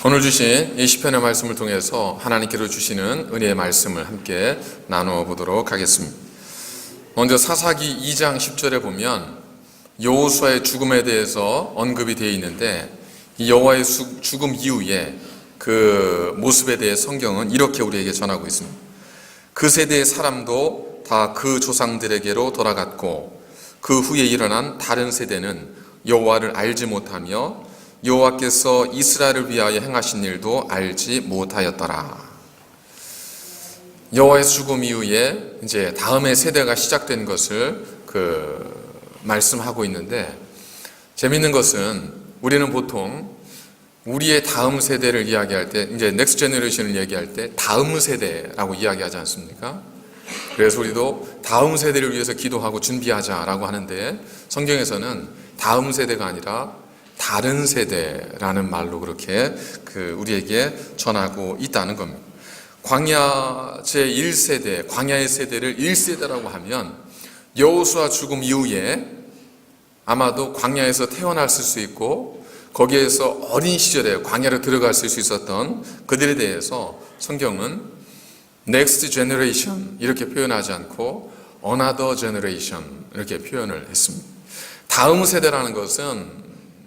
오늘 주신 이 시편의 말씀을 통해서 하나님께로 주시는 은혜의 말씀을 함께 나누어 보도록 하겠습니다. 먼저 사사기 2장 10절에 보면 여호수아의 죽음에 대해서 언급이 되어 있는데, 이 여호와의 죽음 이후에 그 모습에 대해 성경은 이렇게 우리에게 전하고 있습니다. 그 세대의 사람도 다 그 조상들에게로 돌아갔고 그 후에 일어난 다른 세대는 여호와를 알지 못하며 여호와께서 이스라엘을 위하여 행하신 일도 알지 못하였더라. 여호와의 죽음 이후에 이제 다음의 세대가 시작된 것을 말씀하고 있는데, 재밌는 것은 우리는 보통 우리의 다음 세대를 이야기할 때, 이제 넥스트 제너레이션을 얘기할 때 다음 세대라고 이야기하지 않습니까? 그래서 우리도 다음 세대를 위해서 기도하고 준비하자라고 하는데, 성경에서는 다음 세대가 아니라 다른 세대라는 말로 그렇게 우리에게 전하고 있다는 겁니다. 광야 제1세대, 광야의 세대를 1세대라고 하면 여호수아 죽음 이후에 아마도 광야에서 태어났을 수 있고 거기에서 어린 시절에 광야로 들어갔을 수 있었던 그들에 대해서 성경은 Next Generation 이렇게 표현하지 않고 Another Generation 이렇게 표현을 했습니다. 다음 세대라는 것은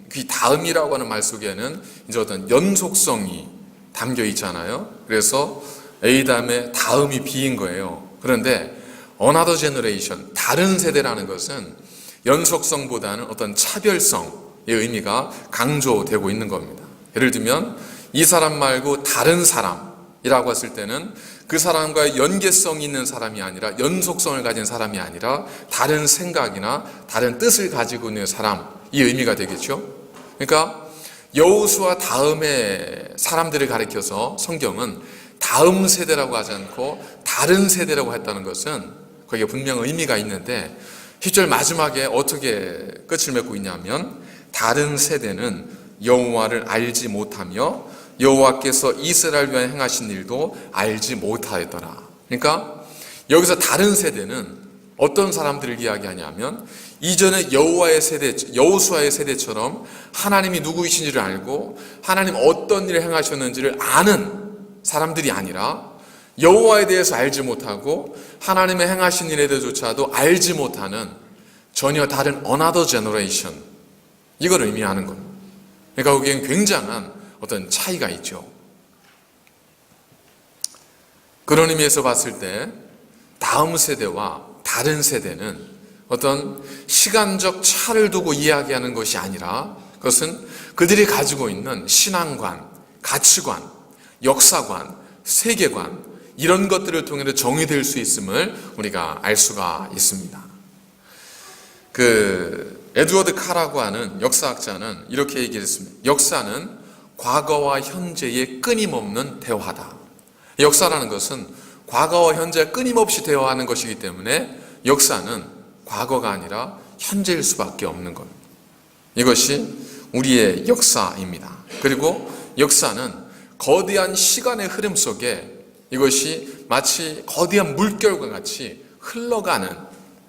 그 다음이라고 하는 말 속에는 이제 어떤 연속성이 담겨 있잖아요. 그래서 A 다음에 다음이 B인 거예요. 그런데 Another Generation, 다른 세대라는 것은 연속성보다는 어떤 차별성의 의미가 강조되고 있는 겁니다. 예를 들면 이 사람 말고 다른 사람이라고 했을 때는 그 사람과의 연계성이 있는 사람이 아니라, 연속성을 가진 사람이 아니라 다른 생각이나 다른 뜻을 가지고 있는 사람, 이 의미가 되겠죠. 그러니까 여호수아 다음의 사람들을 가리켜서 성경은 다음 세대라고 하지 않고 다른 세대라고 했다는 것은 거기에 분명 의미가 있는데, 10절 마지막에 어떻게 끝을 맺고 있냐면 다른 세대는 여호와를 알지 못하며 여호와께서 이스라엘 위하여 행하신 일도 알지 못하였더라. 그러니까 여기서 다른 세대는 어떤 사람들을 이야기하냐면, 이전에 여호수아의 세대처럼 하나님이 누구이신지를 알고 하나님 어떤 일을 행하셨는지를 아는 사람들이 아니라, 여호와에 대해서 알지 못하고 하나님의 행하신 일에 대해서조차도 알지 못하는 전혀 다른 Another Generation, 이걸 의미하는 겁니다. 그러니까 거기엔 굉장한 어떤 차이가 있죠. 그런 의미에서 봤을 때 다음 세대와 다른 세대는 어떤 시간적 차를 두고 이야기하는 것이 아니라, 그것은 그들이 가지고 있는 신앙관, 가치관, 역사관, 세계관, 이런 것들을 통해 정의될 수 있음을 우리가 알 수가 있습니다. 에드워드 카라고 하는 역사학자는 이렇게 얘기했습니다. 역사는 과거와 현재의 끊임없는 대화다. 역사라는 것은 과거와 현재 끊임없이 대화하는 것이기 때문에 역사는 과거가 아니라 현재일 수밖에 없는 겁니다. 이것이 우리의 역사입니다. 그리고 역사는 거대한 시간의 흐름 속에 이것이 마치 거대한 물결과 같이 흘러가는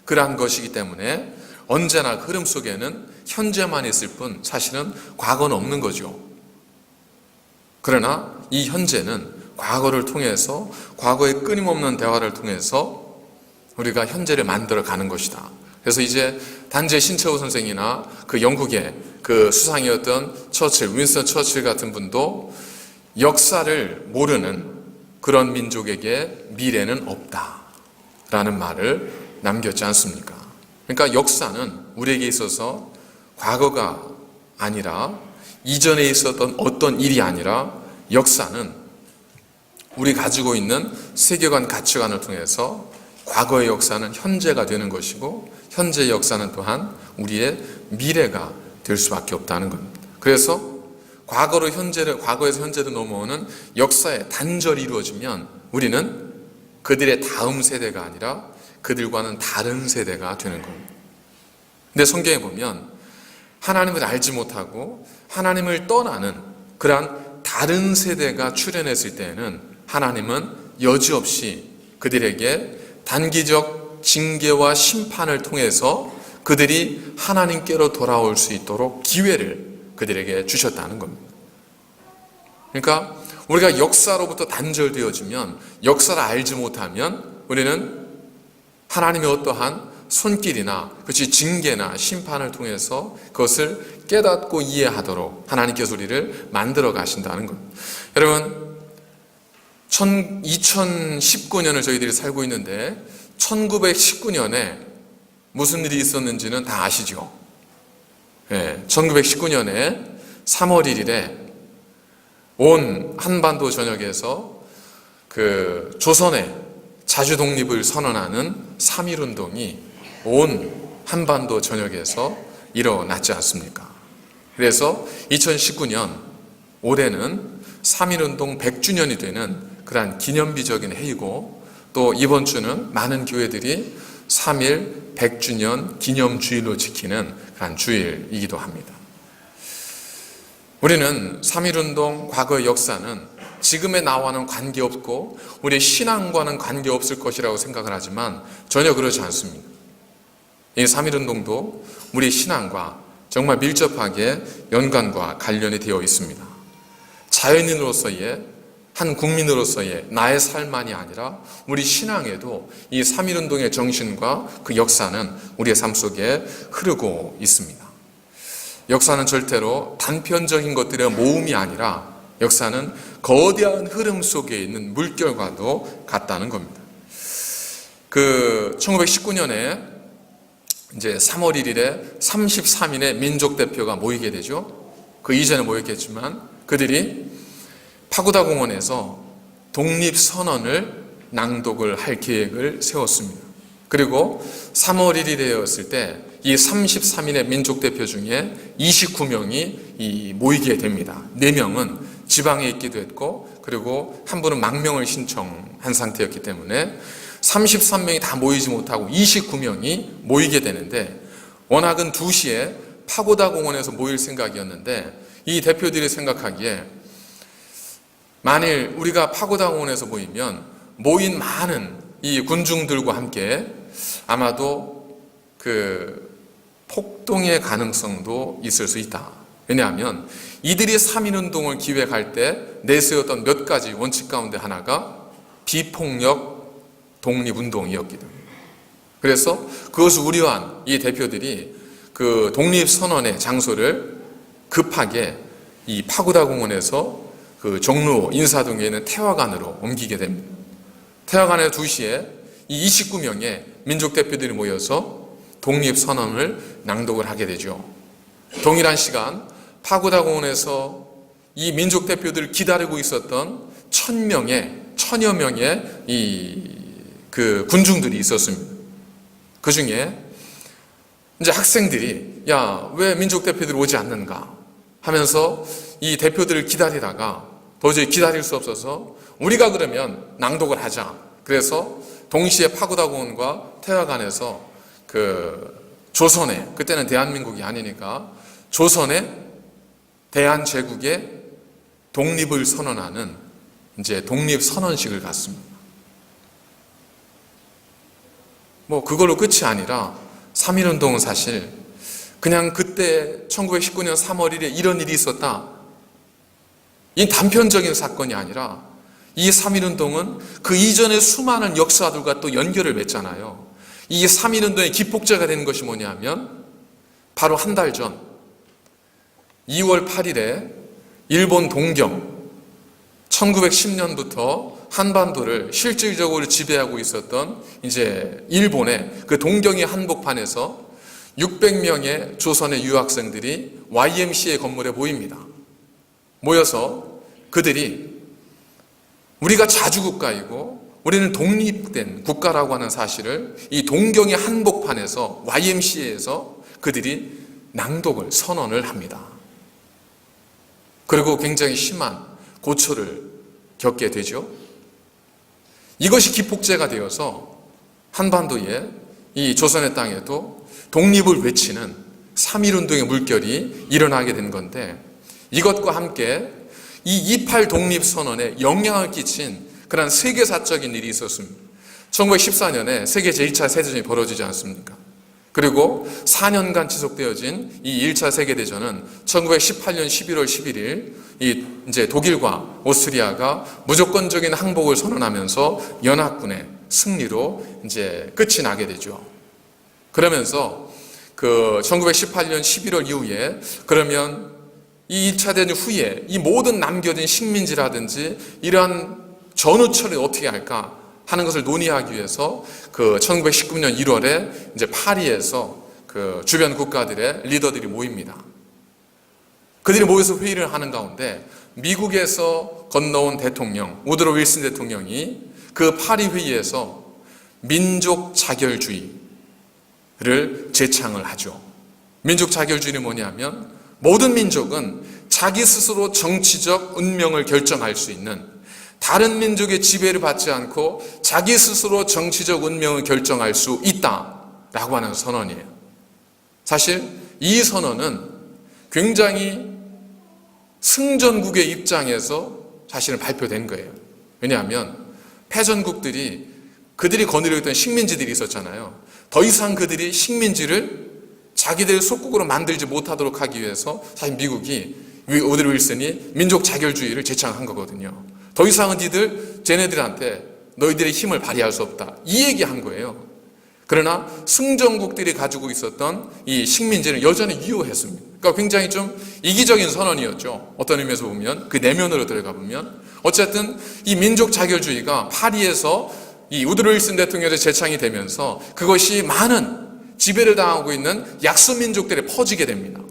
그러한 것이기 때문에 언제나 흐름 속에는 현재만 있을 뿐 사실은 과거는 없는 거죠. 그러나 이 현재는 과거를 통해서, 과거의 끊임없는 대화를 통해서 우리가 현재를 만들어 가는 것이다. 그래서 이제 단재 신채호 선생이나 영국의 수상이었던 윈스턴 처칠 같은 분도 역사를 모르는 그런 민족에게 미래는 없다라는 말을 남겼지 않습니까? 그러니까 역사는 우리에게 있어서 과거가 아니라, 이전에 있었던 어떤 일이 아니라, 역사는 우리 가지고 있는 세계관, 가치관을 통해서 과거의 역사는 현재가 되는 것이고, 현재의 역사는 또한 우리의 미래가 될 수밖에 없다는 겁니다. 그래서 과거에서 현재로 넘어오는 역사의 단절이 이루어지면 우리는 그들의 다음 세대가 아니라 그들과는 다른 세대가 되는 겁니다. 근데 성경에 보면 하나님을 알지 못하고 하나님을 떠나는 그러한 다른 세대가 출현했을 때에는 하나님은 여지없이 그들에게 단기적 징계와 심판을 통해서 그들이 하나님께로 돌아올 수 있도록 기회를 그들에게 주셨다는 겁니다. 그러니까 우리가 역사로부터 단절되어지면, 역사를 알지 못하면 우리는 하나님의 어떠한 손길이나 그것이 징계나 심판을 통해서 그것을 깨닫고 이해하도록 하나님께서 우리를 만들어 가신다는 것. 여러분, 2019년을 저희들이 살고 있는데 1919년에 무슨 일이 있었는지는 다 아시죠? 1919년에 3월 1일에 온 한반도 전역에서 그 조선의 자주 독립을 선언하는 3.1운동이 온 한반도 전역에서 일어났지 않습니까? 그래서 2019년 올해는 3.1운동 100주년이 되는 그러한 기념비적인 해이고, 또 이번 주는 많은 교회들이 3.1 100주년 기념주일로 지키는 그러한 주일이기도 합니다. 우리는 3.1운동 과거의 역사는 지금의 나와는 관계없고 우리의 신앙과는 관계없을 것이라고 생각을 하지만 전혀 그렇지 않습니다. 이 3.1운동도 우리의 신앙과 정말 밀접하게 연관과 관련이 되어 있습니다. 자연인으로서의, 한 국민으로서의 나의 삶만이 아니라 우리 신앙에도 이 3.1운동의 정신과 그 역사는 우리의 삶 속에 흐르고 있습니다. 역사는 절대로 단편적인 것들의 모음이 아니라 역사는 거대한 흐름 속에 있는 물결과도 같다는 겁니다. 1919년에 이제 3월 1일에 33인의 민족 대표가 모이게 되죠. 그 이전에 모였겠지만 그들이 파고다 공원에서 독립선언을 낭독을 할 계획을 세웠습니다. 그리고 3월 1일이 되었을 때 이 33인의 민족 대표 중에 29명이 모이게 됩니다. 4명은 지방에 있기도 했고, 그리고 한 분은 망명을 신청한 상태였기 때문에 33명이 다 모이지 못하고 29명이 모이게 되는데, 워낙은 2시에 파고다 공원에서 모일 생각이었는데 이 대표들이 생각하기에 만일 우리가 파고다 공원에서 모이면 모인 많은 이 군중들과 함께 아마도 그 폭동의 가능성도 있을 수 있다. 왜냐하면 이들이 3.1운동을 기획할 때 내세웠던 몇 가지 원칙 가운데 하나가 비폭력 독립운동이었기 때문에, 그래서 그것을 우려한 이 대표들이 그 독립선언의 장소를 급하게 이 파고다 공원에서 그 종로 인사동에 있는 태화관으로 옮기게 됩니다. 태화관에 2시에 이 29명의 민족 대표들이 모여서 독립선언을 낭독을 하게 되죠. 동일한 시간 파고다 공원에서 이 민족 대표들을 기다리고 있었던 1000여 명의 그 군중들이 있었습니다. 그 중에 이제 학생들이 야, 왜 민족 대표들이 오지 않는가 하면서 이 대표들을 기다리다가 도저히 기다릴 수 없어서 우리가 그러면 낭독을 하자. 그래서 동시에 파고다 공원과 태화관에서 그 조선의, 그때는 대한민국이 아니니까 조선의 대한제국의 독립을 선언하는 이제 독립선언식을 갖습니다. 그걸로 끝이 아니라 3.1운동은 사실 그냥 그때 1919년 3월 1일에 이런 일이 있었다, 이 단편적인 사건이 아니라 이 3.1운동은 그 이전의 수많은 역사들과 또 연결을 맺잖아요. 이 3.1운동의 기폭제가 되는 것이 뭐냐면 바로 한 달 전 2월 8일에 일본 동경, 1910년부터 한반도를 실질적으로 지배하고 있었던 이제 일본의 그 동경의 한복판에서 600명의 조선의 유학생들이 YMCA 건물에 모입니다. 모여서 그들이 우리가 자주국가이고 우리는 독립된 국가라고 하는 사실을 이 동경의 한복판에서 YMCA에서 그들이 낭독을 선언을 합니다. 그리고 굉장히 심한 고초를 겪게 되죠. 이것이 기폭제가 되어서 한반도에 이 조선의 땅에도 독립을 외치는 3.1운동의 물결이 일어나게 된 건데, 이것과 함께 이 28 독립선언에 영향을 끼친 그런 세계사적인 일이 있었습니다. 1914년에 세계 제2차 세대전이 벌어지지 않습니까? 그리고 4년간 지속되어진 이 1차 세계대전은 1918년 11월 11일 이제 독일과 오스트리아가 무조건적인 항복을 선언하면서 연합군의 승리로 이제 끝이 나게 되죠. 그러면서 그 1918년 11월 이후에 그러면 이 2차 대전 후에 이 모든 남겨진 식민지라든지 이러한 전후처리 어떻게 할까 하는 것을 논의하기 위해서 그 1919년 1월에 이제 파리에서 그 주변 국가들의 리더들이 모입니다. 그들이 모여서 회의를 하는 가운데 미국에서 건너온 대통령 우드로 윌슨 대통령이 그 파리 회의에서 민족 자결주의를 제창을 하죠. 민족 자결주의는 뭐냐면 모든 민족은 자기 스스로 정치적 운명을 결정할 수 있는, 다른 민족의 지배를 받지 않고 자기 스스로 정치적 운명을 결정할 수 있다라고 하는 선언이에요. 사실 이 선언은 굉장히 승전국의 입장에서 사실은 발표된 거예요. 왜냐하면 패전국들이 그들이 거느리던 식민지들이 있었잖아요. 더 이상 그들이 식민지를 자기들 속국으로 만들지 못하도록 하기 위해서 사실 미국이 우드로 윌슨이 민족 자결주의를 제창한 거거든요. 더 이상은 쟤네들한테 너희들의 힘을 발휘할 수 없다, 이 얘기한 거예요. 그러나 승전국들이 가지고 있었던 이 식민지는 여전히 유효했습니다. 그러니까 굉장히 좀 이기적인 선언이었죠. 어떤 의미에서 보면 그 내면으로 들어가 보면 어쨌든 이 민족 자결주의가 파리에서 이 우드로 윌슨 대통령의 제창이 되면서 그것이 많은 지배를 당하고 있는 약소민족들에 퍼지게 됩니다.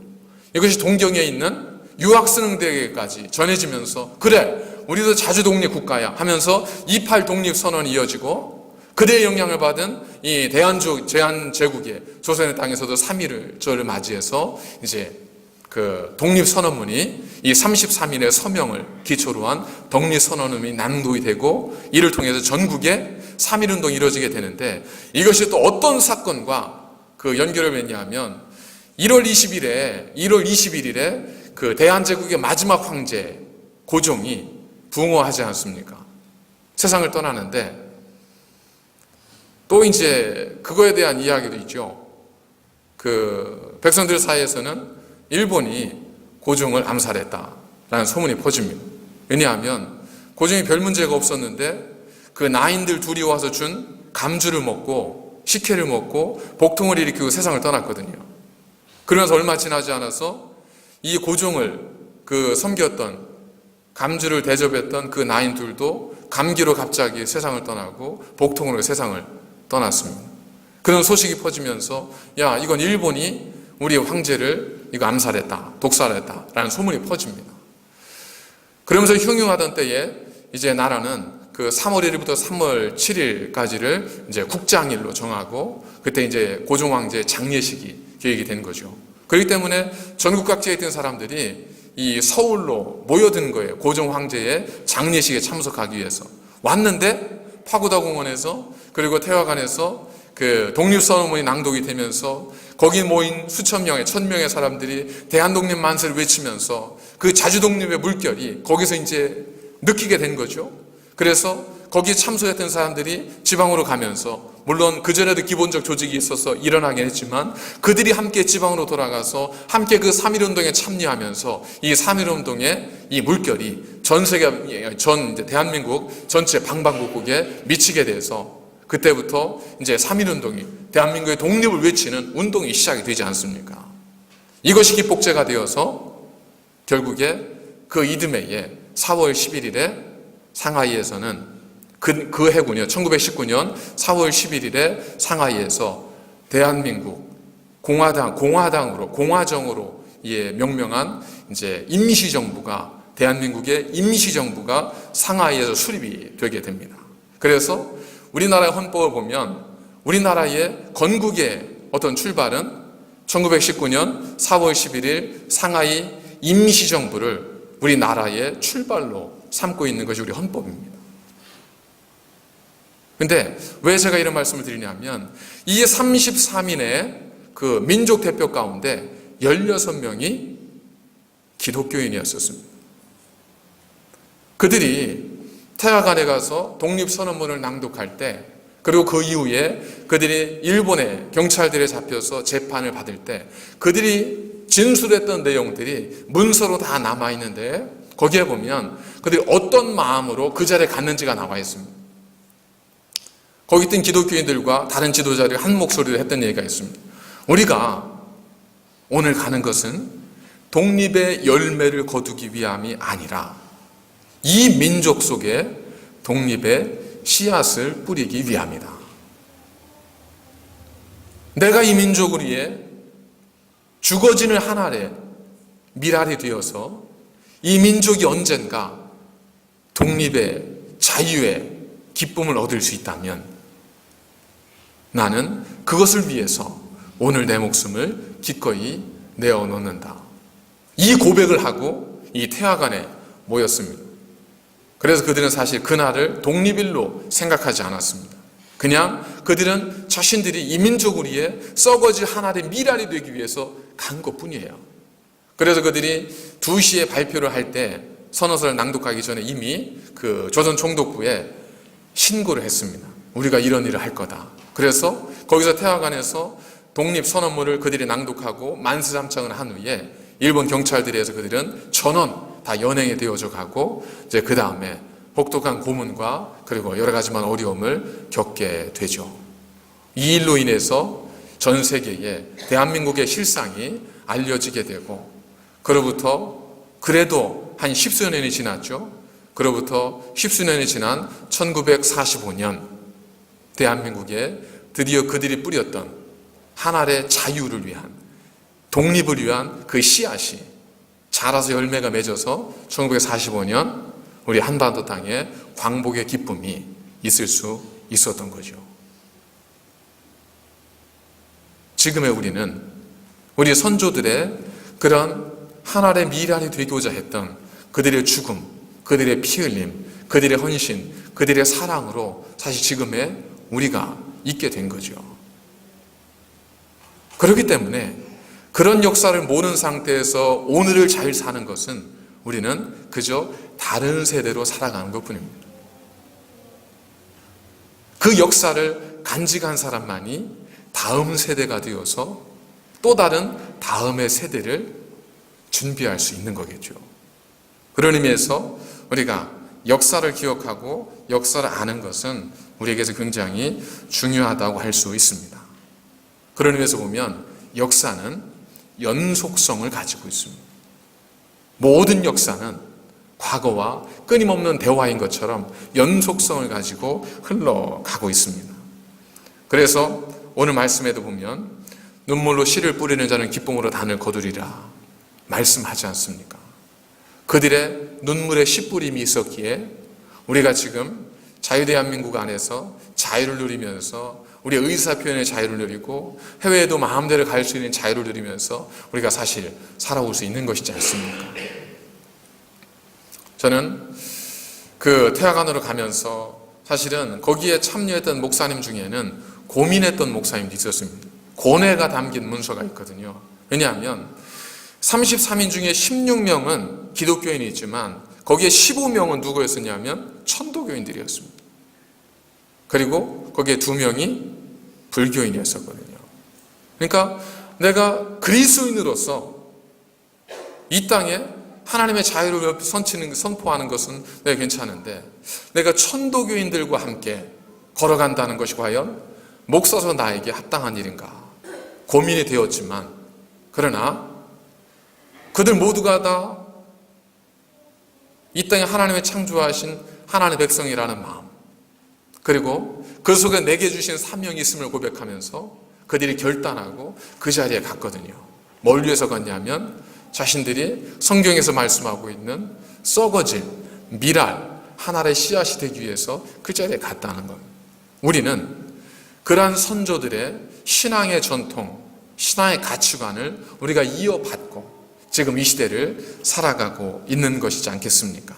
이것이 동경에 있는 유학생들에게까지 전해지면서 그래 우리도 자주독립 국가야 하면서 28 독립선언이 이어지고 그대의 영향을 받은 이 대한제국의 조선의 땅에서도 3.1절을 맞이해서 이제 그 독립선언문이 이 33인의 서명을 기초로 한 독립선언문이 낭독이 되고 이를 통해서 전국에 3.1운동이 이루어지게 되는데 이것이 또 어떤 사건과 그 연결을 맺냐면 1월 21일에 그 대한제국의 마지막 황제 고종이 부흥하지 않습니까? 세상을 떠나는데 또 이제 그거에 대한 이야기도 있죠. 그 백성들 사이에서는 일본이 고종을 암살했다라는 소문이 퍼집니다. 왜냐하면 고종이 별 문제가 없었는데 그 나인들 둘이 와서 준 감주를 먹고 식혜를 먹고 복통을 일으키고 세상을 떠났거든요. 그러면서 얼마 지나지 않아서 이 고종을 그 섬겼던 감주를 대접했던 그 나인들도 감기로 갑자기 세상을 떠나고 복통으로 세상을 떠났습니다. 그런 소식이 퍼지면서 야 이건 일본이 우리 황제를 이거 암살했다, 독살했다라는 소문이 퍼집니다. 그러면서 흉흉하던 때에 이제 나라는 그 3월 1일부터 3월 7일까지를 이제 국장일로 정하고 그때 이제 고종 황제의 장례식이 계획이 된 거죠. 그렇기 때문에 전국 각지에 있던 사람들이 이 서울로 모여든 거예요. 고종 황제의 장례식에 참석하기 위해서 왔는데 파고다 공원에서 그리고 태화관에서 그 독립선언문이 낭독이 되면서 거기 모인 수천 명의 1000명의 사람들이 대한독립 만세를 외치면서 그 자주독립의 물결이 거기서 이제 느끼게 된 거죠. 그래서 거기에 참석했던 사람들이 지방으로 가면서 물론 그전에도 기본적 조직이 있어서 일어나긴 했지만 그들이 함께 지방으로 돌아가서 함께 그 3.1운동에 참여하면서 이 3.1운동의 이 물결이 전 세계, 대한민국 전체 방방곡곡에 미치게 돼서 그때부터 이제 3.1운동이 대한민국의 독립을 외치는 운동이 시작이 되지 않습니까? 이것이 기폭제가 되어서 결국에 그 이듬해에 4월 11일에 상하이에서는 그 해군이요. 1919년 4월 11일에 상하이에서 대한민국 공화정으로 명명한 이제 임시정부가 대한민국의 임시정부가 상하이에서 수립이 되게 됩니다. 그래서 우리나라의 헌법을 보면 우리나라의 건국의 어떤 출발은 1919년 4월 11일 상하이 임시정부를 우리나라의 출발로 삼고 있는 것이 우리 헌법입니다. 근데 왜 제가 이런 말씀을 드리냐면 이 33인의 그 민족 대표 가운데 16명이 기독교인이었었습니다. 그들이 태화관에 가서 독립선언문을 낭독할 때 그리고 그 이후에 그들이 일본의 경찰들에 잡혀서 재판을 받을 때 그들이 진술했던 내용들이 문서로 다 남아있는데 거기에 보면 그들이 어떤 마음으로 그 자리에 갔는지가 나와 있습니다. 거기 있던 기독교인들과 다른 지도자들이 한 목소리로 했던 얘기가 있습니다. 우리가 오늘 가는 것은 독립의 열매를 거두기 위함이 아니라 이 민족 속에 독립의 씨앗을 뿌리기 위함이다. 내가 이 민족을 위해 죽어지는 한 알의 밀알이 되어서 이 민족이 언젠가 독립의 자유의 기쁨을 얻을 수 있다면 나는 그것을 위해서 오늘 내 목숨을 기꺼이 내어놓는다. 이 고백을 하고 이 태화관에 모였습니다. 그래서 그들은 사실 그날을 독립일로 생각하지 않았습니다. 그냥 그들은 자신들이 이 민족을 위해 썩어질 한 알의 밀알이 되기 위해서 간 것뿐이에요. 그래서 그들이 2시에 발표를 할 때 선언서를 낭독하기 전에 이미 그 조선 총독부에 신고를 했습니다. 우리가 이런 일을 할 거다. 그래서 거기서 태화관에서 독립선언문을 그들이 낭독하고 만세삼창을 한 후에 일본 경찰들에 의해서 그들은 전원 다 연행이 되어져 가고 이제 그 다음에 혹독한 고문과 그리고 여러 가지만 어려움을 겪게 되죠. 이 일로 인해서 전 세계에 대한민국의 실상이 알려지게 되고 그로부터 그래도 한 10수년이 지났죠. 그로부터 10수년이 지난 1945년 대한민국에 드디어 그들이 뿌렸던 한 알의 자유를 위한 독립을 위한 그 씨앗이 자라서 열매가 맺어서 1945년 우리 한반도 땅에 광복의 기쁨이 있을 수 있었던 거죠. 지금의 우리는 우리 선조들의 그런 한 알의 밀알이 되고자 했던 그들의 죽음, 그들의 피 흘림, 그들의 헌신, 그들의 사랑으로 사실 지금의 우리가 있게 된 거죠. 그렇기 때문에 그런 역사를 모르는 상태에서 오늘을 잘 사는 것은 우리는 그저 다른 세대로 살아가는 것뿐입니다. 그 역사를 간직한 사람만이 다음 세대가 되어서 또 다른 다음의 세대를 준비할 수 있는 거겠죠. 그런 의미에서 우리가 역사를 기억하고 역사를 아는 것은 우리에게서 굉장히 중요하다고 할 수 있습니다. 그런 의미에서 보면 역사는 연속성을 가지고 있습니다. 모든 역사는 과거와 끊임없는 대화인 것처럼 연속성을 가지고 흘러가고 있습니다. 그래서 오늘 말씀에도 보면 눈물로 씨를 뿌리는 자는 기쁨으로 단을 거두리라 말씀하지 않습니까? 그들의 눈물의 씨 뿌림이 있었기에 우리가 지금 자유대한민국 안에서 자유를 누리면서 우리의 의사표현의 자유를 누리고 해외에도 마음대로 갈 수 있는 자유를 누리면서 우리가 사실 살아올 수 있는 것이지 않습니까? 저는 그 태화관으로 가면서 사실은 거기에 참여했던 목사님 중에는 고민했던 목사님도 있었습니다. 고뇌가 담긴 문서가 있거든요. 왜냐하면 33인 중에 16명은 기독교인이 있지만 거기에 15명은 누구였었냐면 천도교인들이었습니다. 그리고 거기에 2명이 불교인이었었거든요. 그러니까 내가 그리스도인으로서 이 땅에 하나님의 자유를 선포하는 것은 내가 괜찮은데 내가 천도교인들과 함께 걸어간다는 것이 과연 목사서 나에게 합당한 일인가 고민이 되었지만 그러나 그들 모두가 다 이 땅에 하나님의 창조하신 하나님의 백성이라는 마음 그리고 그 속에 내게 주신 사명이 있음을 고백하면서 그들이 결단하고 그 자리에 갔거든요. 뭘 위해서 갔냐면 자신들이 성경에서 말씀하고 있는 썩어질 밀알 하나의 씨앗이 되기 위해서 그 자리에 갔다는 것. 우리는 그러한 선조들의 신앙의 전통, 신앙의 가치관을 우리가 이어받고 지금 이 시대를 살아가고 있는 것이지 않겠습니까?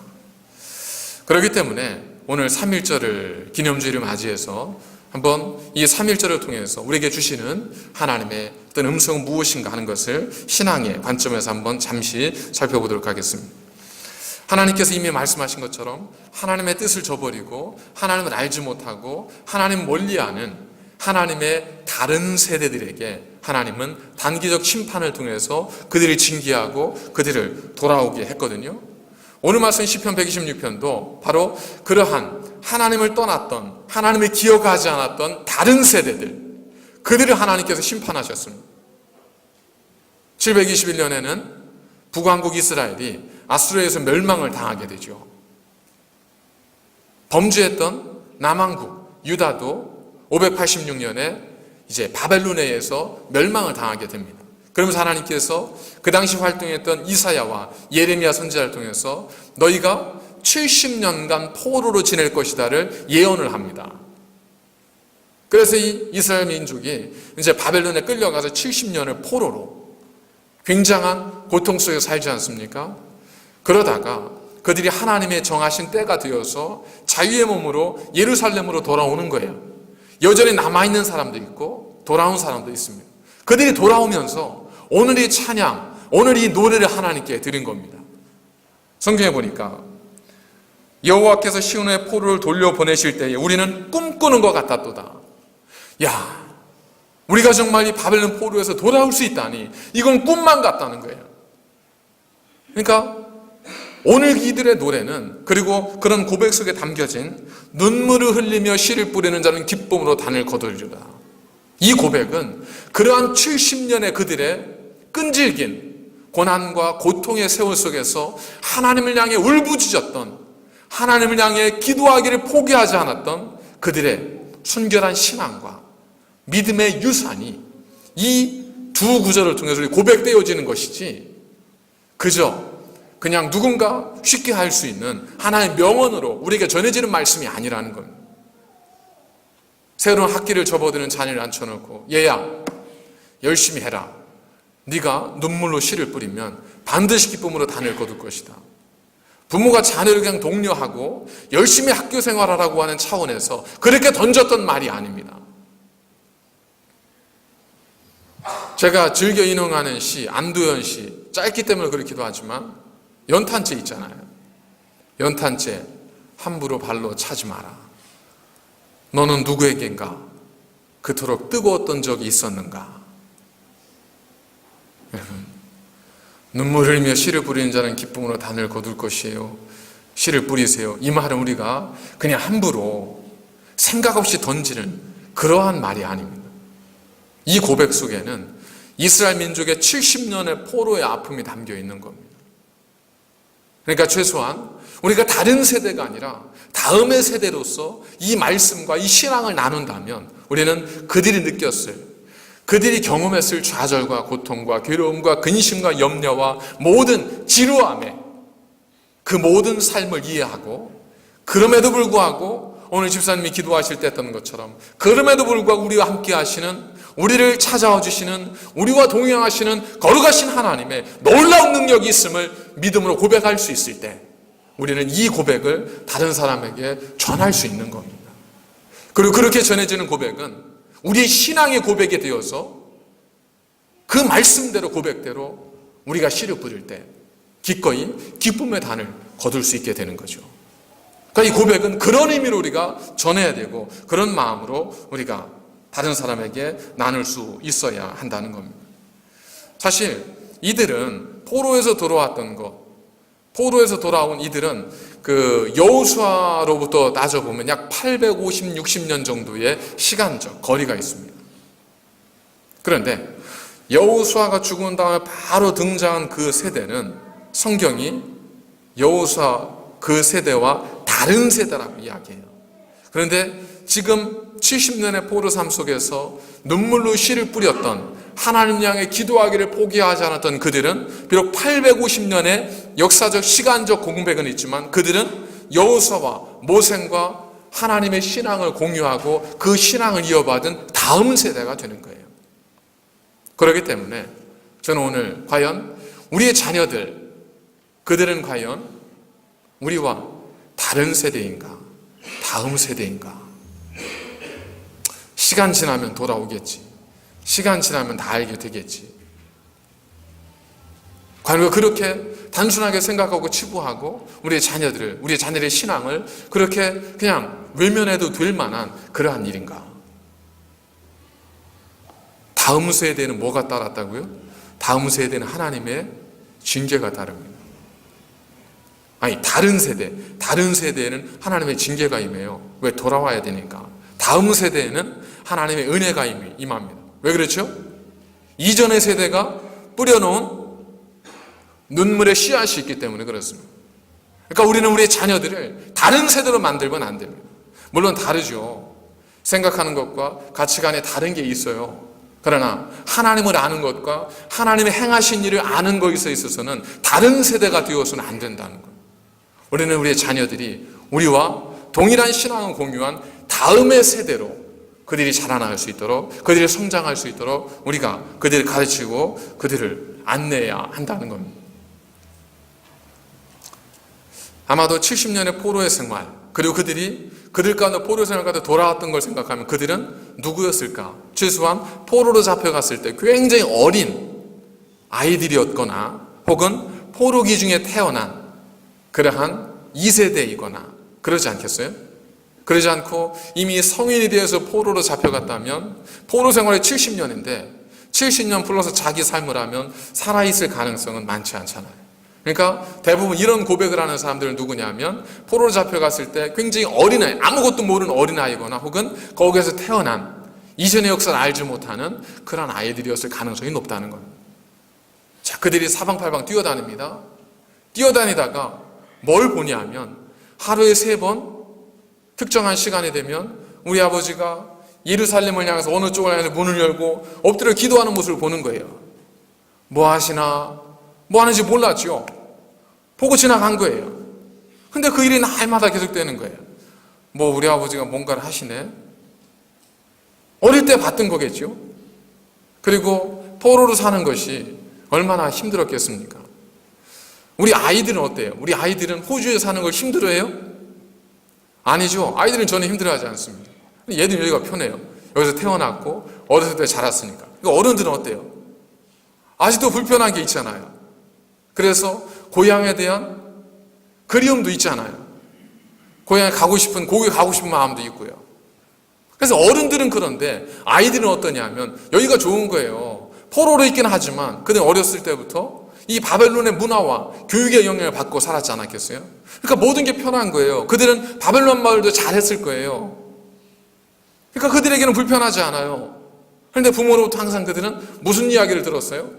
그렇기 때문에 오늘 3.1절을 기념주일을 맞이해서 한번 이 3.1절을 통해서 우리에게 주시는 하나님의 어떤 음성은 무엇인가 하는 것을 신앙의 관점에서 한번 잠시 살펴보도록 하겠습니다. 하나님께서 이미 말씀하신 것처럼 하나님의 뜻을 저버리고 하나님을 알지 못하고 하나님을 멀리하는 하나님의 다른 세대들에게 하나님은 단기적 심판을 통해서 그들을 징계하고 그들을 돌아오게 했거든요. 오늘 말씀 시편 126편도 바로 그러한 하나님을 떠났던, 하나님을 기억하지 않았던 다른 세대들, 그들을 하나님께서 심판하셨습니다. 721년에는 북왕국 이스라엘이 아수르에서 멸망을 당하게 되죠. 범죄했던 남왕국 유다도 586년에 이제 바벨론에 의해서 멸망을 당하게 됩니다. 그러면서 하나님께서 그 당시 활동했던 이사야와 예레미야 선지자를 통해서 너희가 70년간 포로로 지낼 것이다를 예언을 합니다. 그래서 이 이스라엘 민족이 이제 바벨론에 끌려가서 70년을 포로로 굉장한 고통 속에 살지 않습니까? 그러다가 그들이 하나님의 정하신 때가 되어서 자유의 몸으로 예루살렘으로 돌아오는 거예요. 여전히 남아있는 사람도 있고 돌아온 사람도 있습니다. 그들이 돌아오면서 오늘 이 찬양, 오늘 이 노래를 하나님께 드린 겁니다. 성경에 보니까 여호와께서 시온의 포로를 돌려보내실 때에 우리는 꿈꾸는 것 같았도다. 야, 우리가 정말 이 바벨론 포로에서 돌아올 수 있다니 이건 꿈만 같다는 거예요. 그러니까 오늘 이들의 노래는, 그리고 그런 고백 속에 담겨진 눈물을 흘리며 씨를 뿌리는 자는 기쁨으로 단을 거두리라. 이 고백은 그러한 70년의 그들의 끈질긴 고난과 고통의 세월 속에서 하나님을 향해 울부짖었던, 하나님을 향해 기도하기를 포기하지 않았던 그들의 순결한 신앙과 믿음의 유산이 이 두 구절을 통해서 고백되어지는 것이지, 그저 그냥 누군가 쉽게 할 수 있는 하나의 명언으로 우리에게 전해지는 말씀이 아니라는 겁니다. 새로운 학기를 접어드는 자녀를 앉혀놓고 얘야 열심히 해라. 네가 눈물로 씨를 뿌리면 반드시 기쁨으로 단을 거둘 것이다. 부모가 자녀를 그냥 독려하고 열심히 학교 생활하라고 하는 차원에서 그렇게 던졌던 말이 아닙니다. 제가 즐겨 인용하는 시, 안도연 시, 짧기 때문에 그렇기도 하지만 연탄재 있잖아요. 연탄재 함부로 발로 차지 마라. 너는 누구에겐가 그토록 뜨거웠던 적이 있었는가? 여러분, 눈물을 흘리며 씨를 뿌리는 자는 기쁨으로 단을 거둘 것이에요. 씨를 뿌리세요. 이 말은 우리가 그냥 함부로 생각 없이 던지는 그러한 말이 아닙니다. 이 고백 속에는 이스라엘 민족의 70년의 포로의 아픔이 담겨 있는 겁니다. 그러니까 최소한 우리가 다른 세대가 아니라 다음의 세대로서 이 말씀과 이 신앙을 나눈다면 우리는 그들이 느꼈을, 그들이 경험했을 좌절과 고통과 괴로움과 근심과 염려와 모든 지루함에 그 모든 삶을 이해하고, 그럼에도 불구하고 오늘 집사님이 기도하실 때 했던 것처럼 그럼에도 불구하고 우리와 함께 하시는, 우리를 찾아와 주시는, 우리와 동행하시는 거룩하신 하나님의 놀라운 능력이 있음을 믿음으로 고백할 수 있을 때 우리는 이 고백을 다른 사람에게 전할 수 있는 겁니다. 그리고 그렇게 전해지는 고백은 우리의 신앙의 고백이 되어서 그 말씀대로 고백대로 우리가 씨를 뿌릴 때 기꺼이 기쁨의 단을 거둘 수 있게 되는 거죠. 그러니까 이 고백은 그런 의미로 우리가 전해야 되고 그런 마음으로 우리가 다른 사람에게 나눌 수 있어야 한다는 겁니다. 사실 이들은 포로에서 돌아왔던 것, 포로에서 돌아온 이들은 그 여호수아로부터 따져보면 약 850, 60년 정도의 시간적 거리가 있습니다. 그런데 여호수아가 죽은 다음에 바로 등장한 그 세대는 성경이 여호수아 그 세대와 다른 세대라고 이야기해요. 그런데 지금 70년의 포로 삶 속에서 눈물로 씨를 뿌렸던, 하나님 향해 기도하기를 포기하지 않았던 그들은 비록 850년의 역사적 시간적 공백은 있지만 그들은 여호수아와 모세과 하나님의 신앙을 공유하고 그 신앙을 이어받은 다음 세대가 되는 거예요. 그렇기 때문에 저는 오늘 과연 우리의 자녀들, 그들은 과연 우리와 다른 세대인가, 다음 세대인가? 시간 지나면 돌아오겠지. 시간 지나면 다 알게 되겠지. 과연 그렇게 단순하게 생각하고 치부하고 우리의 자녀들의 신앙을 그렇게 그냥 외면해도 될 만한 그러한 일인가? 다음 세대는 뭐가 따랐다고요? 다음 세대는 하나님의 징계가 따릅니다. 아니, 다른 세대에는 하나님의 징계가 임해요. 왜? 돌아와야 되니까. 다음 세대에는 하나님의 은혜가 임합니다. 왜 그렇죠? 이전의 세대가 뿌려놓은 눈물의 씨앗이 있기 때문에 그렇습니다. 그러니까 우리는 우리의 자녀들을 다른 세대로 만들면 안 됩니다. 물론 다르죠. 생각하는 것과 가치관에 다른 게 있어요. 그러나 하나님을 아는 것과 하나님의 행하신 일을 아는 것에 있어서는 다른 세대가 되어서는 안 된다는 거예요. 우리는 우리의 자녀들이 우리와 동일한 신앙을 공유한 다음의 세대로 그들이 자라나갈 수 있도록, 그들이 성장할 수 있도록 우리가 그들을 가르치고 그들을 안내해야 한다는 겁니다. 아마도 70년의 포로의 생활, 그리고 그들 가운데 포로 생활 가운데 돌아왔던 걸 생각하면 그들은 누구였을까? 최소한 포로로 잡혀갔을 때 굉장히 어린 아이들이었거나 혹은 포로기 중에 태어난 그러한 2세대이거나 그러지 않겠어요? 그러지 않고 이미 성인이 되어서 포로로 잡혀갔다면 포로 생활이 70년인데 70년 플러스 자기 삶을 하면 살아있을 가능성은 많지 않잖아요. 그러니까 대부분 이런 고백을 하는 사람들은 누구냐면 포로로 잡혀갔을 때 굉장히 어린아이, 아무것도 모르는 어린아이거나 혹은 거기에서 태어난 이전의 역사를 알지 못하는 그런 아이들이었을 가능성이 높다는 겁니다. 자, 그들이 사방팔방 뛰어다닙니다. 뛰어다니다가 뭘 보냐면 하루에 3번 특정한 시간이 되면 우리 아버지가 예루살렘을 향해서 어느 쪽을 향해서 문을 열고 엎드려 기도하는 모습을 보는 거예요. 뭐 하시나? 뭐 하는지 몰랐죠. 보고 지나간 거예요. 근데 그 일이 날마다 계속되는 거예요. 뭐 우리 아버지가 뭔가를 하시네. 어릴 때 봤던 거겠죠. 그리고 포로로 사는 것이 얼마나 힘들었겠습니까? 우리 아이들은 어때요? 우리 아이들은 호주에 사는 걸 힘들어해요? 아니죠. 아이들은 전혀 힘들어하지 않습니다. 얘들은 여기가 편해요. 여기서 태어났고 어렸을 때 자랐으니까. 어른들은 어때요? 아직도 불편한 게 있잖아요. 그래서 고향에 대한 그리움도 있잖아요. 고향에 가고 싶은, 거기 가고 싶은 마음도 있고요. 그래서 어른들은 그런데 아이들은 어떠냐면 여기가 좋은 거예요. 포로로 있긴 하지만 그들은 어렸을 때부터 이 바벨론의 문화와 교육의 영향을 받고 살았지 않았겠어요? 그러니까 모든 게 편한 거예요. 그들은 바벨론 말도 잘했을 거예요. 그러니까 그들에게는 불편하지 않아요. 그런데 부모로부터 항상 그들은 무슨 이야기를 들었어요?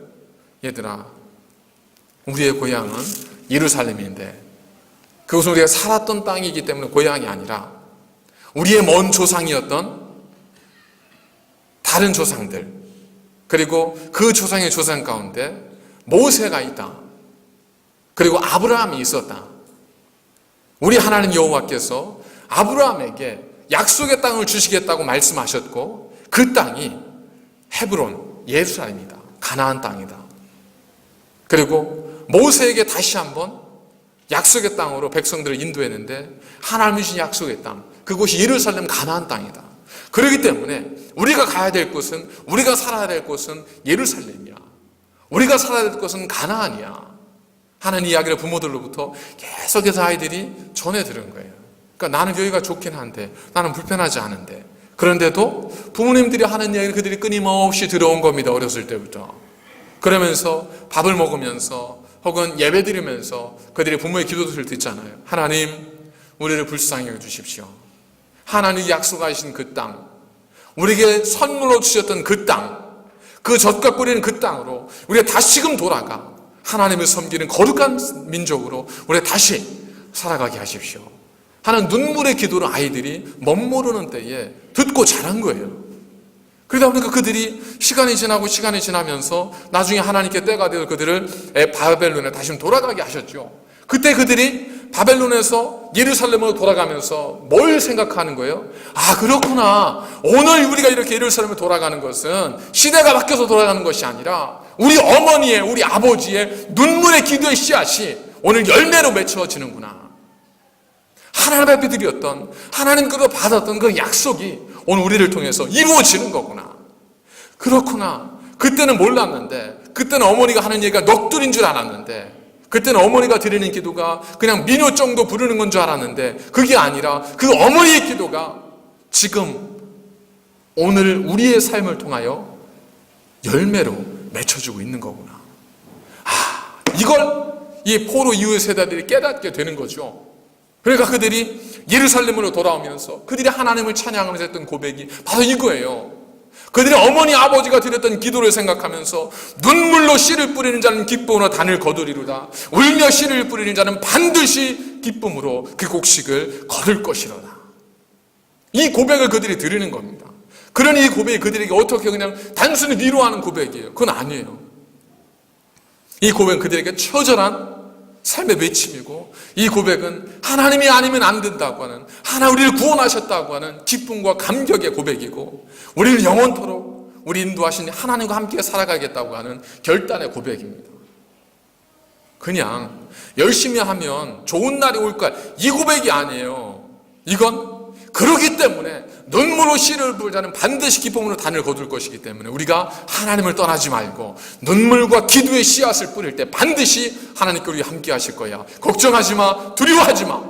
얘들아, 우리의 고향은 예루살렘인데 그것은 우리가 살았던 땅이기 때문에 고향이 아니라 우리의 먼 조상이었던 다른 조상들, 그리고 그 조상의 조상 가운데 모세가 있다. 그리고 아브라함이 있었다. 우리 하나님 여호와께서 아브라함에게 약속의 땅을 주시겠다고 말씀하셨고 그 땅이 헤브론, 예루살렘이다. 가나안 땅이다. 그리고 모세에게 다시 한번 약속의 땅으로 백성들을 인도했는데 하나님이 주신 약속의 땅, 그곳이 예루살렘 가나안 땅이다. 그렇기 때문에 우리가 가야 될 곳은, 우리가 살아야 될 곳은 예루살렘이야. 우리가 살아야 될 곳은 가나안이야 하는 이야기를 부모들로부터 계속해서 아이들이 전해 들은 거예요. 그러니까 나는 여기가 좋긴 한데, 나는 불편하지 않은데, 그런데도 부모님들이 하는 이야기를 그들이 끊임없이 들어온 겁니다. 어렸을 때부터. 그러면서 밥을 먹으면서 혹은 예배 드리면서 그들이 부모의 기도를 듣잖아요. 하나님, 우리를 불쌍히 여겨주십시오. 하나님이 약속하신 그 땅, 우리에게 선물로 주셨던 그 땅, 그 젖과 꿀이는 그 땅으로 우리가 다시금 돌아가 하나님을 섬기는 거룩한 민족으로 우리가 다시 살아가게 하십시오 하는 눈물의 기도를 아이들이 멋모르는 때에 듣고 자란 거예요. 그러다 보니까 그들이 시간이 지나면서 나중에 하나님께 때가 되어 그들을 바벨론에 다시 돌아가게 하셨죠. 그때 그들이 바벨론에서 예루살렘으로 돌아가면서 뭘 생각하는 거예요? 아, 그렇구나. 오늘 우리가 이렇게 예루살렘에 돌아가는 것은 시대가 바뀌어서 돌아가는 것이 아니라 우리 어머니의, 우리 아버지의 눈물의 기도의 씨앗이 오늘 열매로 맺혀지는구나. 하나님 앞에 드렸던, 하나님께로 받았던 그 약속이 오늘 우리를 통해서 이루어지는 거구나. 그렇구나. 그때는 몰랐는데 그때는 어머니가 하는 얘기가 넋두리인 줄 알았는데, 그때는 어머니가 드리는 기도가 그냥 민요 정도 부르는 건 줄 알았는데, 그게 아니라 그 어머니의 기도가 지금 오늘 우리의 삶을 통하여 열매로 맺혀주고 있는 거구나. 이걸 이 포로 이후의 세대들이 깨닫게 되는 거죠. 그러니까 그들이 예루살렘으로 돌아오면서 그들이 하나님을 찬양하면서 했던 고백이 바로 이거예요. 그들의 어머니 아버지가 드렸던 기도를 생각하면서 눈물로 씨를 뿌리는 자는 기쁨으로 단을 거두리로다. 울며 씨를 뿌리는 자는 반드시 기쁨으로 그 곡식을 거둘 것이로다. 이 고백을 그들이 드리는 겁니다. 그러니 이 고백이 그들에게 어떻게 그냥 단순히 위로하는 고백이에요. 그건 아니에요. 이 고백은 그들에게 처절한 삶의 외침이고, 이 고백은 하나님이 아니면 안 된다고 하는, 하나님 우리를 구원하셨다고 하는 기쁨과 감격의 고백이고, 우리를 영원토록 우리 인도하신 하나님과 함께 살아가겠다고 하는 결단의 고백입니다. 그냥 열심히 하면 좋은 날이 올 거야, 이 고백이 아니에요. 이건 그러기 때문에 눈물로 씨를 뿌릴 자는 반드시 기쁨으로 단을 거둘 것이기 때문에 우리가 하나님을 떠나지 말고 눈물과 기도의 씨앗을 뿌릴 때 반드시 하나님께 우리 함께 하실 거야. 걱정하지 마, 두려워하지 마.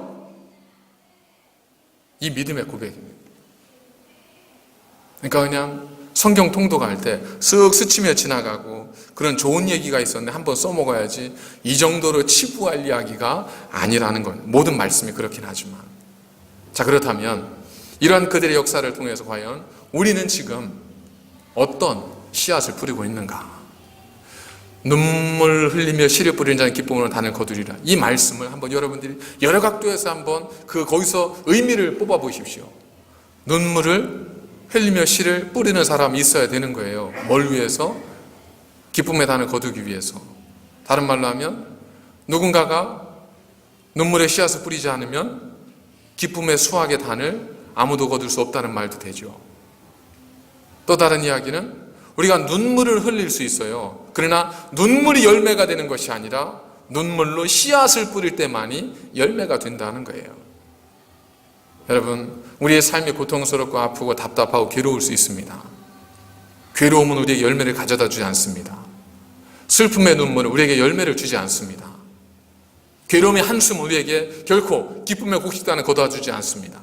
이 믿음의 고백입니다. 그러니까 그냥 성경 통독할 때 쓱 스치며 지나가고 그런 좋은 얘기가 있었는데 한번 써먹어야지, 이 정도로 치부할 이야기가 아니라는 건, 모든 말씀이 그렇긴 하지만. 자, 그렇다면 이러한 그들의 역사를 통해서 과연 우리는 지금 어떤 씨앗을 뿌리고 있는가? 눈물 흘리며 씨를 뿌리는 자는 기쁨으로 단을 거두리라. 이 말씀을 한번 여러분들이 여러 각도에서 한번 거기서 의미를 뽑아 보십시오. 눈물을 흘리며 씨를 뿌리는 사람이 있어야 되는 거예요. 뭘 위해서? 기쁨의 단을 거두기 위해서. 다른 말로 하면 누군가가 눈물의 씨앗을 뿌리지 않으면 기쁨의 수확의 단을 아무도 거둘 수 없다는 말도 되죠. 또 다른 이야기는 우리가 눈물을 흘릴 수 있어요. 그러나 눈물이 열매가 되는 것이 아니라 눈물로 씨앗을 뿌릴 때만이 열매가 된다는 거예요. 여러분, 우리의 삶이 고통스럽고 아프고 답답하고 괴로울 수 있습니다. 괴로움은 우리에게 열매를 가져다 주지 않습니다. 슬픔의 눈물은 우리에게 열매를 주지 않습니다. 괴로움의 한숨은 우리에게 결코 기쁨의 곡식단을 거둬 주지 않습니다.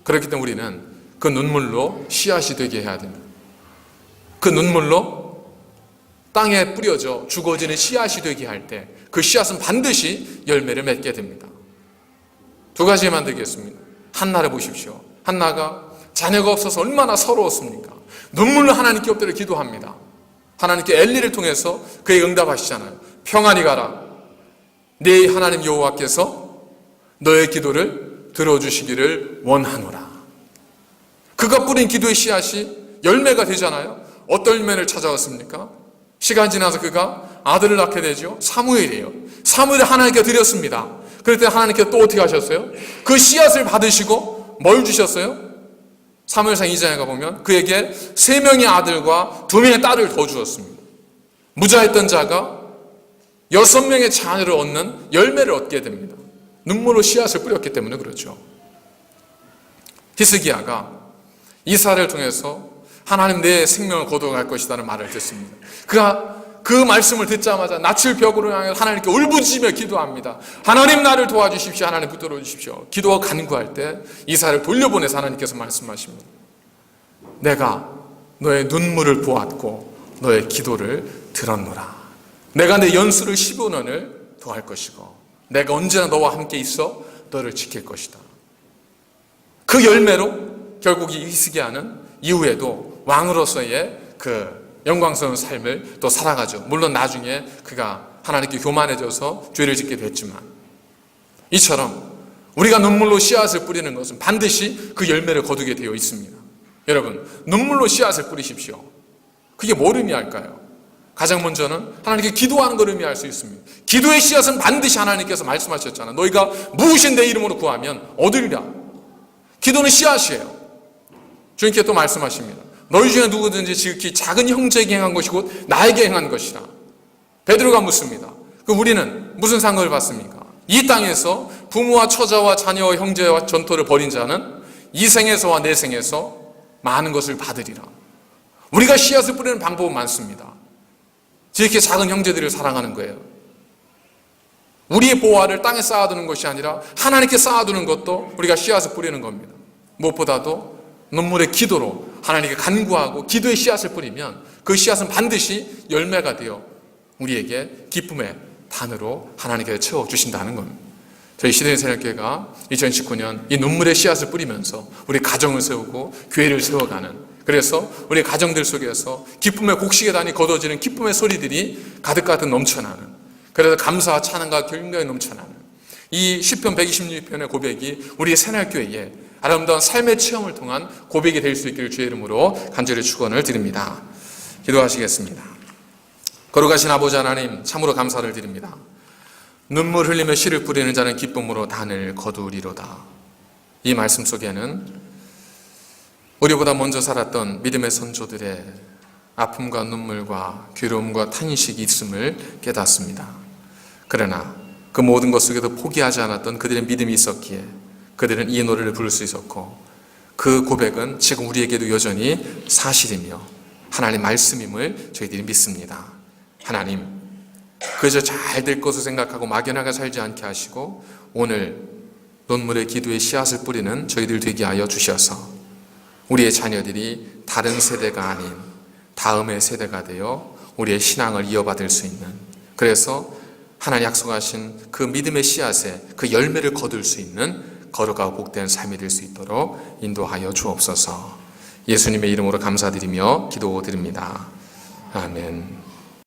그렇기 때문에 우리는 그 눈물로 씨앗이 되게 해야 됩니다. 그 눈물로 땅에 뿌려져 죽어지는 씨앗이 되게 할 때 그 씨앗은 반드시 열매를 맺게 됩니다. 두 가지만 드리겠습니다. 한나를 보십시오. 한나가 자녀가 없어서 얼마나 서러웠습니까? 눈물로 하나님께 엎드려 기도합니다. 하나님께 엘리를 통해서 그에게 응답하시잖아요. 평안히 가라. 네 하나님 여호와께서 너의 기도를 들어주시기를 원하노라. 그가 뿌린 기도의 씨앗이 열매가 되잖아요. 어떤 열매를 찾아왔습니까? 시간 지나서 그가 아들을 낳게 되죠. 사무엘이에요. 사무엘을 하나님께 드렸습니다. 그럴 때 하나님께서 또 어떻게 하셨어요? 그 씨앗을 받으시고 뭘 주셨어요? 사무엘상 2장에 가보면 그에게 3명의 아들과 2명의 딸을 더 주었습니다. 무자했던 자가 6명의 자녀를 얻는 열매를 얻게 됩니다. 눈물로 씨앗을 뿌렸기 때문에 그렇죠. 히스기야가 이사를 통해서 하나님 내 생명을 거둬갈 것이라는 말을 듣습니다. 그가 그 말씀을 듣자마자 낯을 벽으로 향해 하나님께 울부짖으며 기도합니다. 하나님 나를 도와주십시오. 하나님 붙들어 주십시오. 기도와 간구할 때 이사를 돌려보내서 하나님께서 말씀하십니다. 내가 너의 눈물을 보았고 너의 기도를 들었노라. 내가 내 연수를 15년을 더할 것이고 내가 언제나 너와 함께 있어 너를 지킬 것이다. 그 열매로 결국 이 히스기야는 이후에도 왕으로서의 그 영광스러운 삶을 또 살아가죠. 물론 나중에 그가 하나님께 교만해져서 죄를 짓게 됐지만, 이처럼 우리가 눈물로 씨앗을 뿌리는 것은 반드시 그 열매를 거두게 되어 있습니다. 여러분, 눈물로 씨앗을 뿌리십시오. 그게 뭘 의미할까요? 가장 먼저는 하나님께 기도하는 걸 의미할 수 있습니다. 기도의 씨앗은 반드시 하나님께서 말씀하셨잖아요. 너희가 무엇인 내 이름으로 구하면 얻으리라. 기도는 씨앗이에요. 주님께 또 말씀하십니다. 너희 중에 누구든지 지극히 작은 형제에게 행한 것이고 나에게 행한 것이라. 베드로가 묻습니다. 우리는 무슨 상급을 받습니까? 이 땅에서 부모와 처자와 자녀와 형제와 전토를 벌인 자는 이 생에서와 내 생에서 많은 것을 받으리라. 우리가 씨앗을 뿌리는 방법은 많습니다. 이렇게 작은 형제들을 사랑하는 거예요. 우리의 보화를 땅에 쌓아두는 것이 아니라 하나님께 쌓아두는 것도 우리가 씨앗을 뿌리는 겁니다. 무엇보다도 눈물의 기도로 하나님께 간구하고 기도의 씨앗을 뿌리면 그 씨앗은 반드시 열매가 되어 우리에게 기쁨의 단으로 하나님께서 채워주신다는 겁니다. 저희 시대의 새벽교회가 2019년 이 눈물의 씨앗을 뿌리면서 우리 가정을 세우고 교회를 세워가는, 그래서 우리 가정들 속에서 기쁨의 곡식의 단이 거둬지는 기쁨의 소리들이 가득가득 넘쳐나는, 그래서 감사와 찬양과 경배가 넘쳐나는 이 시편 126편의 고백이 우리의 새날교회에 아름다운 삶의 체험을 통한 고백이 될 수 있기를 주의 이름으로 간절히 축원을 드립니다. 기도하시겠습니다. 거룩하신 아버지 하나님, 참으로 감사를 드립니다. 눈물 흘리며 씨를 뿌리는 자는 기쁨으로 단을 거두리로다. 이 말씀 속에는 우리보다 먼저 살았던 믿음의 선조들의 아픔과 눈물과 괴로움과 탄식이 있음을 깨닫습니다. 그러나 그 모든 것 속에도 포기하지 않았던 그들의 믿음이 있었기에 그들은 이 노래를 부를 수 있었고, 그 고백은 지금 우리에게도 여전히 사실이며 하나님 말씀임을 저희들이 믿습니다. 하나님, 그저 잘 될 것을 생각하고 막연하게 살지 않게 하시고 오늘 눈물의 기도의 씨앗을 뿌리는 저희들 되게 하여 주셔서 우리의 자녀들이 다른 세대가 아닌 다음의 세대가 되어 우리의 신앙을 이어받을 수 있는, 그래서 하나님 약속하신 그 믿음의 씨앗에 그 열매를 거둘 수 있는 거룩하고 복된 삶이 될 수 있도록 인도하여 주옵소서. 예수님의 이름으로 감사드리며 기도드립니다. 아멘.